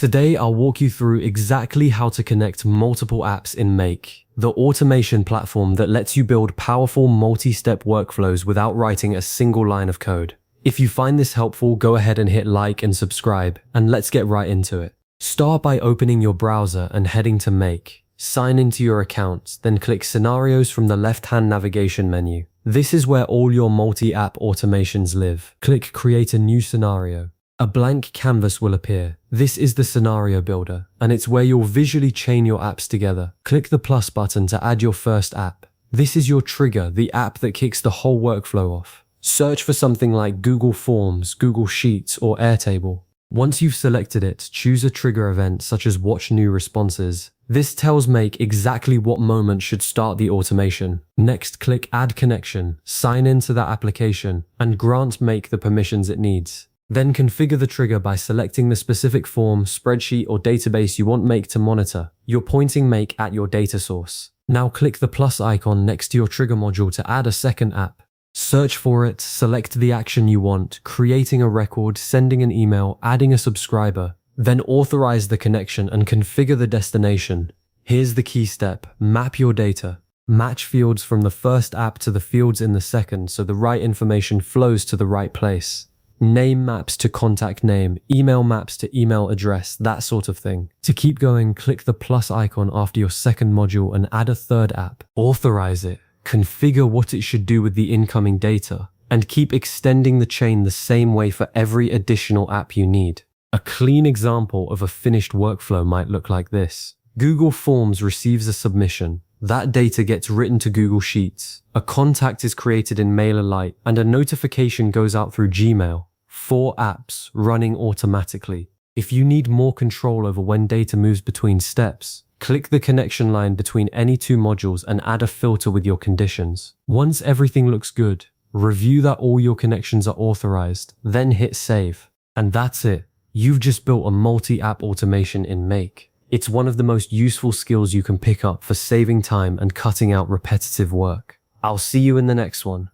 Today, I'll walk you through exactly how to connect multiple apps in Make, the automation platform that lets you build powerful multi-step workflows without writing a single line of code. If you find this helpful, go ahead and hit like and subscribe, and let's get right into it. Start by opening your browser and heading to Make. Sign into your account, then click Scenarios from the left-hand navigation menu. This is where all your multi-app automations live. Click Create a new scenario. A blank canvas will appear. This is the scenario builder, and it's where you'll visually chain your apps together. Click the plus button to add your first app. This is your trigger, the app that kicks the whole workflow off. Search for something like Google Forms, Google Sheets, or Airtable. Once you've selected it, choose a trigger event such as Watch New Responses. This tells Make exactly what moment should start the automation. Next, click Add Connection, sign into that application, and grant Make the permissions it needs. Then configure the trigger by selecting the specific form, spreadsheet, or database you want Make to monitor. You're pointing Make at your data source. Now click the plus icon next to your trigger module to add a second app. Search for it, select the action you want, creating a record, sending an email, adding a subscriber. Then authorize the connection and configure the destination. Here's the key step: map your data. Match fields from the first app to the fields in the second so the right information flows to the right place. Name maps to contact name, email maps to email address, that sort of thing. To keep going, click the plus icon after your second module and add a third app. Authorize it, configure what it should do with the incoming data, and keep extending the chain the same way for every additional app you need. A clean example of a finished workflow might look like this. Google Forms receives a submission. That data gets written to Google Sheets. A contact is created in MailerLite, and a notification goes out through Gmail. 4 apps running automatically. If you need more control over when data moves between steps, click the connection line between any 2 modules and add a filter with your conditions. Once everything looks good, review that all your connections are authorized, then hit save. And that's it. You've just built a multi-app automation in Make. It's one of the most useful skills you can pick up for saving time and cutting out repetitive work. I'll see you in the next one.